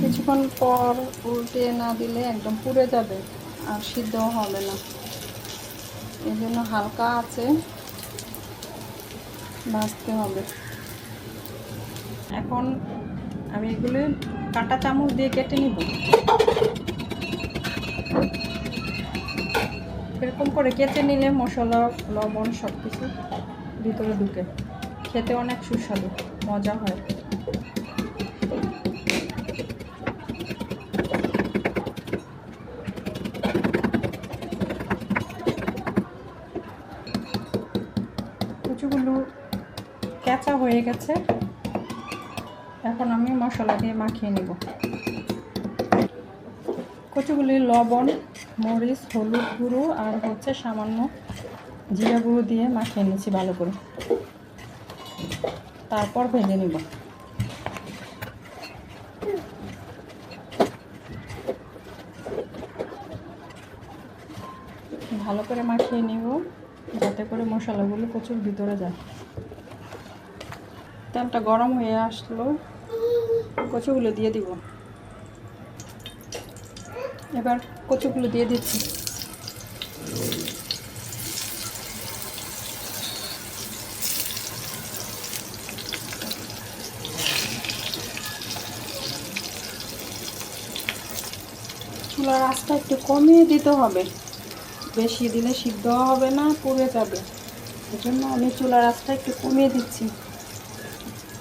কিছুক্ষণ পর উল্টে না দিলে একদম পুড়ে যাবে আর সিদ্ধ হবে না। এই জন্য হালকা আছে ভাজতে হবে। এখন আমি এগুলো কাঁটা চামচ দিয়ে কেটে নিব। এরকম করে কেটে নিলে মশলা, লবণ সব কিছু ভিতরে ঢুকে, খেতে অনেক সুস্বাদু মজা হয়। কচুগুলো কাঁচা হয়ে গেছে, এখন আমি মশলা দিয়ে মাখিয়ে নেব। কচুগুলি লবণ, মরিচ, হলুদ গুঁড়ো আর হচ্ছে সামান্য জিরা গুঁড়ো দিয়ে মাখিয়ে নিচ্ছি ভালো করে, তারপর ভেজে নিব। ভালো করে মাখিয়ে নিব যাতে করে মশলাগুলো কচুর ভিতরে যায়। তেলটা গরম হয়ে আসলো, কচুগুলো দিয়ে দিব। এবার কচুগুলো দিয়ে দিচ্ছি। চুলার আঁচটা একটু কমিয়ে দিতে হবে, বেশি দিলে সিদ্ধ হবে না, পুড়ে যাবে। এজন্য আমি চুলার আঁচটা একটু কমিয়ে দিচ্ছি।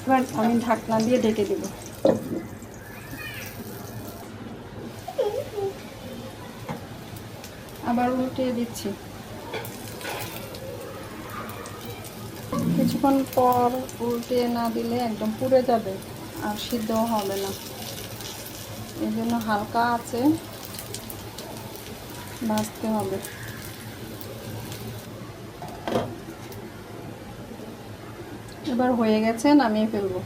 এবার আমি ঢাকনা দিয়ে ঢেকে দেব। আবার উল্টিয়ে দিচ্ছি। কিছুক্ষণ পর উল্টে না দিলে একদম পুড়ে যাবে আর সিদ্ধ হবে না। এই জন্য হালকা আছে ভাজতে হবে। এবার হয়ে গেছে, নামিয়ে ফেলবো।